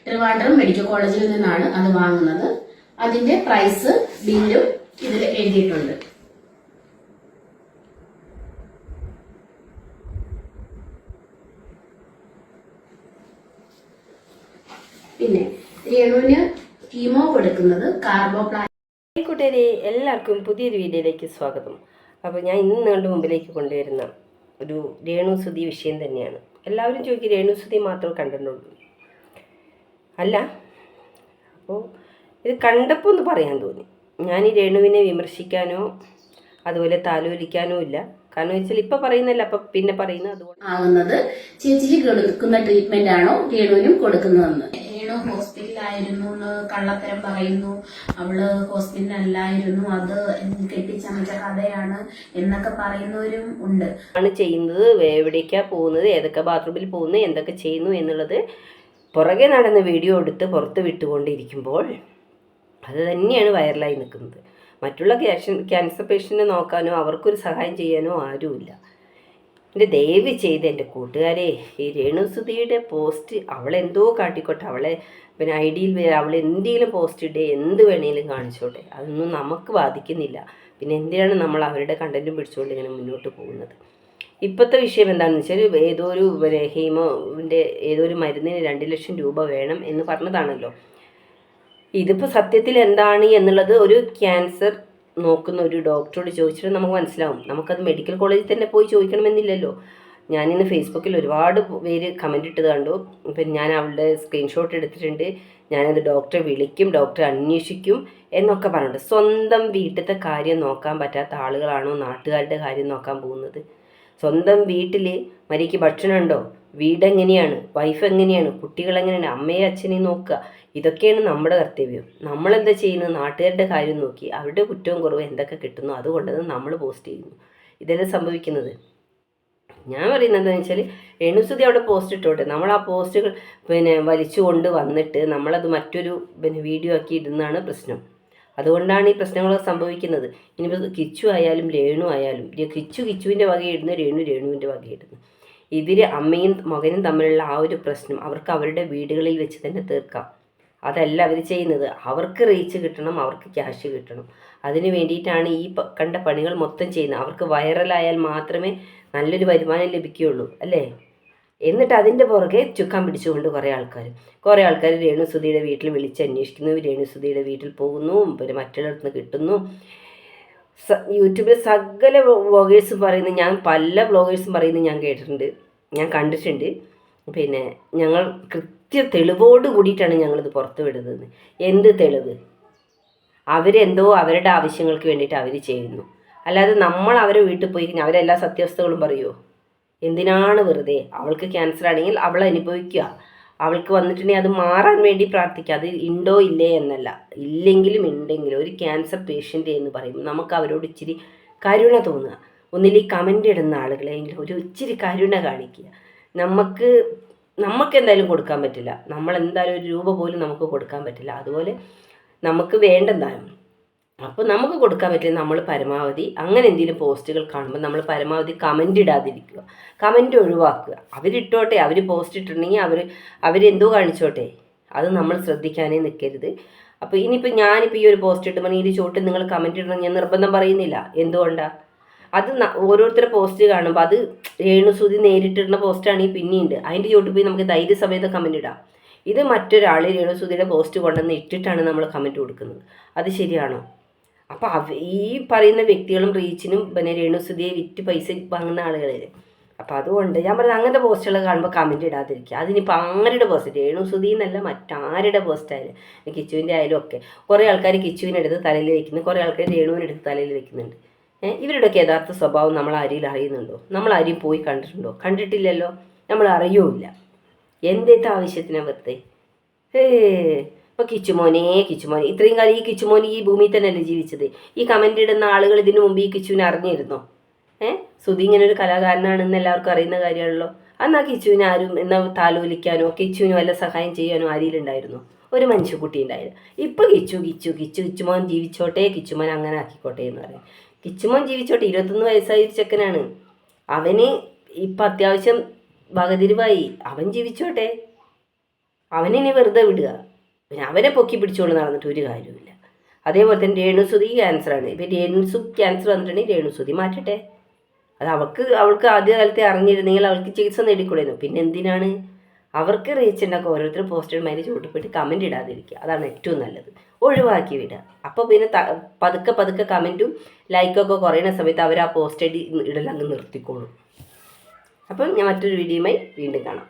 Trivandrum medical കോളേജിൽ നിന്നാണ് അത് വാങ്ങുന്നത്. അതിന്റെ പ്രൈസ് ബില്ലും ഇതിൽ എഴുതിയിട്ടുണ്ട്. പിന്നെ രേണുവിന് കീമോ കൊടുക്കുന്നത് കാർബോപ്ലാൻ. കൂട്ടുകാരെ, എല്ലാവർക്കും പുതിയൊരു വീഡിയോയിലേക്ക് സ്വാഗതം. അപ്പോൾ ഞാൻ ഇന്ന് നിങ്ങളുടെ മുമ്പിലേക്ക് കൊണ്ടുവരുന്ന ഒരു രേണുസുതി വിഷയം തന്നെയാണ്. എല്ലാവരും ചോദിക്കും രേണുസുതി മാത്രമേ കണ്ടിട്ടുള്ളൂ. അല്ല, അപ്പോൾ ഇത് കണ്ടപ്പോൾ ഒന്ന് പറയാൻ തോന്നി. ഞാൻ ഈ രേണുവിനെ വിമർശിക്കാനോ അതുപോലെ താലോലിക്കാനോ ഇല്ല. കാരണം വെച്ചാൽ ഇപ്പം പറയുന്നല്ല, അപ്പം പിന്നെ പറയുന്നത് അതുകൊണ്ട് ആകുന്നത് ചേച്ചിക്ക് കൊടുക്കുന്ന ട്രീറ്റ്മെന്റ് ആണോ രേണുവിനും കൊടുക്കുന്നതെന്ന്. രേണു ഹോസ്പിറ്റലിലായിരുന്നു എന്ന് കള്ളത്തരം പറയുന്നു, അവള് ഹോസ്പിറ്റലല്ലായിരുന്നു, അത് കെട്ടിച്ചമച്ച കഥയാണ് എന്നൊക്കെ പറയുന്നവരും ഉണ്ട്. ആണ് ചെയ്യുന്നത്, എവിടേക്കാണ് പോകുന്നത്, ഏതൊക്കെ ബാത്റൂമിൽ പോകുന്നു, എന്തൊക്കെ ചെയ്യുന്നു എന്നുള്ളത് പുറകെ നടന്ന് വീഡിയോ എടുത്ത് പുറത്ത് വിട്ടുകൊണ്ടിരിക്കുമ്പോൾ അത് തന്നെയാണ് വൈറലായി നിൽക്കുന്നത്. മറ്റുള്ള ക്യാൻസർ പേഷ്യൻറ്റിനെ നോക്കാനോ അവർക്കൊരു സഹായം ചെയ്യാനോ ആരുമില്ല. എൻ്റെ ദയവ് ചെയ്ത് എൻ്റെ കൂട്ടുകാരെ, ഈ രേണുസുതിയുടെ പോസ്റ്റ് അവളെന്തോ കാട്ടിക്കോട്ടെ, അവളെ പിന്നെ ഐഡിയിൽ അവൾ എന്തെങ്കിലും പോസ്റ്റ് ഇടേ, എന്ത് വേണേലും കാണിച്ചോട്ടെ, അതൊന്നും നമുക്ക് ബാധിക്കുന്നില്ല. പിന്നെ എന്തിനാണ് നമ്മൾ അവരുടെ കണ്ടൻറ്റും പിടിച്ചുകൊണ്ട് ഇങ്ങനെ മുന്നോട്ട് പോകുന്നത്? ഇപ്പോഴത്തെ വിഷയം എന്താണെന്ന് വെച്ചാൽ ഏതോ ഒരു ഹീമോൻ്റെ ഏതോ ഒരു മരുന്നിന് 2 ലക്ഷം രൂപ വേണം എന്ന് പറഞ്ഞതാണല്ലോ. ഇതിപ്പോൾ സത്യത്തിൽ എന്താണ് എന്നുള്ളത് ഒരു ക്യാൻസർ നോക്കുന്ന ഒരു ഡോക്ടറോട് ചോദിച്ചിട്ട് നമുക്ക് മനസ്സിലാവും. നമുക്കത് മെഡിക്കൽ കോളേജിൽ തന്നെ പോയി ചോദിക്കണമെന്നില്ലല്ലോ. ഞാനിന്ന് ഫേസ്ബുക്കിൽ ഒരുപാട് പേര് കമൻ്റ് ഇട്ടത് കണ്ടു. പിന്നെ ഞാൻ അവളുടെ സ്ക്രീൻഷോട്ട് എടുത്തിട്ടുണ്ട്. ഞാനത് ഡോക്ടറെ വിളിക്കും, ഡോക്ടറെ അന്വേഷിക്കും എന്നൊക്കെ പറഞ്ഞിട്ടുണ്ട്. സ്വന്തം വീട്ടിലത്തെ കാര്യം നോക്കാൻ പറ്റാത്ത ആളുകളാണോ നാട്ടുകാരുടെ കാര്യം നോക്കാൻ പോകുന്നത്? സ്വന്തം വീട്ടിൽ മരിക്ക് ഭക്ഷണമുണ്ടോ, വീടെങ്ങനെയാണ്, വൈഫ് എങ്ങനെയാണ്, കുട്ടികളെങ്ങനെയാണ്, അമ്മയെ അച്ഛനെയും നോക്കുക, ഇതൊക്കെയാണ് നമ്മുടെ കർത്തവ്യം. നമ്മളെന്താ ചെയ്യുന്നത്? നാട്ടുകാരുടെ കാര്യം നോക്കി അവരുടെ കുറ്റവും കുറവ് എന്തൊക്കെ കിട്ടുന്നു അതുകൊണ്ടത് നമ്മൾ പോസ്റ്റ് ചെയ്യുന്നു. ഇതെല്ലാം സംഭവിക്കുന്നത്. ഞാൻ പറയുന്നത് എന്താണെന്ന് വെച്ചാൽ രേണുസുതി അവിടെ പോസ്റ്റ് ഇട്ടോട്ടെ. നമ്മൾ ആ പോസ്റ്റുകൾ വലിച്ചു കൊണ്ട് വന്നിട്ട് നമ്മളത് മറ്റൊരു വീഡിയോ ആക്കി ഇടുന്നതാണ് പ്രശ്നം. അതുകൊണ്ടാണ് ഈ പ്രശ്നങ്ങളൊക്കെ സംഭവിക്കുന്നത്. ഇനിയിപ്പോൾ കിച്ചു ആയാലും രേണു ആയാലും, കിച്ചുവിൻ്റെ വകയിടുന്നു, രേണുവിൻ്റെ വകയിടുന്നു. ഇവർ അമ്മയും മകനും തമ്മിലുള്ള ആ ഒരു പ്രശ്നം അവർക്ക് അവരുടെ വീടുകളിൽ വെച്ച് തന്നെ തീർക്കാം. അതല്ല അവർ ചെയ്യുന്നത്. അവർക്ക് റീച്ച് കിട്ടണം, അവർക്ക് ക്യാഷ് കിട്ടണം. അതിന് വേണ്ടിയിട്ടാണ് ഈ കണ്ട പണികൾ മൊത്തം ചെയ്യുന്നത്. അവർക്ക് വൈറലായാൽ മാത്രമേ നല്ലൊരു വരുമാനം ലഭിക്കുകയുള്ളൂ, അല്ലേ? എന്നിട്ട് അതിൻ്റെ പുറകെ ചുക്കാൻ പിടിച്ചുകൊണ്ട് കുറേ ആൾക്കാർ രേണുസുതിയുടെ വീട്ടിൽ വിളിച്ച് അന്വേഷിക്കുന്നു, രേണുസുതിയുടെ വീട്ടിൽ പോകുന്നു, പിന്നെ മറ്റുള്ളവർക്ക് കിട്ടുന്നു. യൂട്യൂബിൽ സകല വ്ളോഗേഴ്സും പറയുന്നത്, ഞാൻ പല വ്ളോഗേഴ്സും പറയുന്നത് ഞാൻ കേട്ടിട്ടുണ്ട്, ഞാൻ കണ്ടിട്ടുണ്ട്. പിന്നെ ഞങ്ങൾ തെളിവോട് കൂടിയിട്ടാണ് ഞങ്ങളിത് പുറത്ത് വിടുന്നത്. എന്ത് തെളിവ്? അവരെന്തോ അവരുടെ ആവശ്യങ്ങൾക്ക് വേണ്ടിയിട്ട് അവർ ചെയ്യുന്നു. അല്ലാതെ നമ്മൾ അവരെ വീട്ടിൽ പോയി കഴിഞ്ഞാൽ അവരെല്ലാ സത്യാവസ്ഥകളും പറയുമോ? എന്തിനാണ് വെറുതെ? അവൾക്ക് ക്യാൻസർ ആണെങ്കിൽ അവൾ അനുഭവിക്കുക, അവൾക്ക് വന്നിട്ടുണ്ടെങ്കിൽ അത് മാറാൻ വേണ്ടി പ്രാർത്ഥിക്കുക. അത് ഉണ്ടോ ഇല്ലേ എന്നല്ല, ഇല്ലെങ്കിലും ഉണ്ടെങ്കിലും ഒരു ക്യാൻസർ പേഷ്യൻ്റ് എന്ന് പറയുമ്പോൾ നമുക്ക് അവരോട് ഇച്ചിരി കരുണ തോന്നുക. ഒന്നിൽ ഈ കമൻ്റ് ഇടുന്ന ആളുകളെങ്കിലും ഒരു ഇച്ചിരി കരുണ കാണിക്കുക. നമുക്ക് എന്തായാലും കൊടുക്കാൻ പറ്റില്ല, നമ്മളെന്തായാലും ഒരു രൂപ പോലും നമുക്ക് കൊടുക്കാൻ പറ്റില്ല. അതുപോലെ നമുക്ക് വേണ്ടെന്തായാലും, അപ്പോൾ നമുക്ക് കൊടുക്കാൻ പറ്റില്ല. നമ്മൾ പരമാവധി അങ്ങനെ എന്തെങ്കിലും പോസ്റ്റുകൾ കാണുമ്പോൾ നമ്മൾ പരമാവധി കമൻ്റ് ഇടാതിരിക്കുക, കമൻ്റ് ഒഴിവാക്കുക. അവരിട്ടോട്ടെ, അവർ പോസ്റ്റ് ഇട്ടിട്ടുണ്ടെങ്കിൽ അവരെന്തോ കാണിച്ചോട്ടെ, അത് നമ്മൾ ശ്രദ്ധിക്കാനേ നിൽക്കരുത്. അപ്പോൾ ഇനിയിപ്പോൾ ഞാനിപ്പോൾ ഈ ഒരു പോസ്റ്റ് ഇട്ടുമ്പോൾ ഇതിന് ചോട്ട് നിങ്ങൾ കമൻ്റ് ഇടണം ഞാൻ നിർബന്ധം പറയുന്നില്ല. എന്തുകൊണ്ടാണ്? അത് ഓരോരുത്തരുടെ പോസ്റ്റ് കാണുമ്പോൾ അത് രേണുസുതി നേരിട്ടിടുന്ന പോസ്റ്റാണെങ്കിൽ പിന്നെയുണ്ട്, അതിൻ്റെ ചോട്ട് പോയി നമുക്ക് ധൈര്യസമേതം കമൻ്റ് ഇടാം. ഇത് മറ്റൊരാൾ രേണുസുതിയുടെ പോസ്റ്റ് കൊണ്ടുവന്ന് ഇട്ടിട്ടാണ് നമ്മൾ കമൻറ്റ് കൊടുക്കുന്നത്. അത് ശരിയാണോ? അപ്പോൾ ഈ പറയുന്ന വ്യക്തികളും റീച്ചിനും പിന്നെ രേണുസുതിയെ വിറ്റ് പൈസ വാങ്ങുന്ന ആളുകളല്ലേ. അപ്പോൾ അതുകൊണ്ട് ഞാൻ പറഞ്ഞത് അങ്ങനത്തെ പോസ്റ്റുകൾ കാണുമ്പോൾ കമൻറ്റ് ഇടാതിരിക്കുക. അതിനിപ്പോൾ ആരുടെ പോസ്റ്റ്, രേണുസുതി എന്നല്ല മറ്റാരുടെ പോസ്റ്റായാലും, കിച്ചുവിൻ്റെ ആയാലും ഒക്കെ കുറേ ആൾക്കാർ കിച്ചുവിനെടുത്ത് തലയിൽ വയ്ക്കുന്നു, കുറേ ആൾക്കാർ രേണുവിനെടുത്ത് തലയിൽ വയ്ക്കുന്നുണ്ട്. ഇവരുടെയൊക്കെ യഥാർത്ഥ സ്വഭാവം നമ്മൾ ആരെയും അറിയുന്നുണ്ടോ? നമ്മൾ ആരെയും പോയി കണ്ടിട്ടുണ്ടോ? കണ്ടിട്ടില്ലല്ലോ, നമ്മൾ അറിയൂല്ല. എന്തേത്തെ ആവശ്യത്തിനാണ് വെറുതെ? ഇപ്പോൾ കിച്ചുമോനെ ഇത്രയും കാലം ഈ കിച്ചുമോൻ ഈ ഭൂമിയിൽ തന്നെയല്ലേ ജീവിച്ചത്? ഈ കമൻ്റ് ഇടുന്ന ആളുകൾ ഇതിനു മുമ്പ് ഈ കിച്ചുവിനെ അറിഞ്ഞിരുന്നോ? സുധി ഇങ്ങനെ ഒരു കലാകാരനാണെന്ന് എല്ലാവർക്കും അറിയുന്ന കാര്യമാണല്ലോ. എന്നാൽ കിച്ചുവിനെ ആരും എന്നാൽ താലോലിക്കാനോ കിച്ചുവിന് വല്ല സഹായം ചെയ്യാനോ ആരിയിലുണ്ടായിരുന്നു? ഒരു മനുഷ്യക്കുട്ടി ഉണ്ടായില്ല. ഇപ്പോൾ കിച്ചുമോൻ ജീവിച്ചോട്ടെ, കിച്ചുമോൻ അങ്ങനെ ആക്കിക്കോട്ടെ എന്ന് പറയും. കിച്ചുമോൻ ജീവിച്ചോട്ടെ, 21 വയസ്സായ ഒരു ചെക്കനാണ്. അവന് ഇപ്പം അത്യാവശ്യം വകതിരിവായി, അവൻ ജീവിച്ചോട്ടെ. അവനെ വെറുതെ വിടുക, പിന്നെ അവനെ പൊക്കി പിടിച്ചുകൊണ്ട് നടന്നിട്ട് ഒരു കാര്യമില്ല. അതേപോലെ തന്നെ രേണുസുതി ക്യാൻസറാണ്. ഇപ്പം രേണുസു ക്യാൻസർ വന്നിട്ടുണ്ടെങ്കിൽ രേണുസുതി മാറ്റട്ടെ. അത് അവൾക്ക് ആദ്യകാലത്തെ അറിഞ്ഞിരുന്നെങ്കിൽ അവൾക്ക് ചികിത്സ നേടിക്കൂടായിരുന്നു. പിന്നെ എന്തിനാണ് അവർക്ക് റീച്ച് ഉണ്ടാക്കുക? ഓരോരുത്തർ പോസ്റ്റർമാരി ചൂട്ടിപ്പോയിട്ട് കമൻറ്റ് ഇടാതിരിക്കുക, അതാണ് ഏറ്റവും നല്ലത്. ഒഴിവാക്കി വിടുക. അപ്പോൾ പിന്നെ പതുക്കെ കമൻറ്റും ലൈക്കൊക്കെ കുറയുന്ന സമയത്ത് അവർ ആ പോസ്റ്റ് ഇടലങ്ങ് നിർത്തിക്കോളും. അപ്പം ഞാൻ മറ്റൊരു വീഡിയോയുമായി വീണ്ടും കാണാം.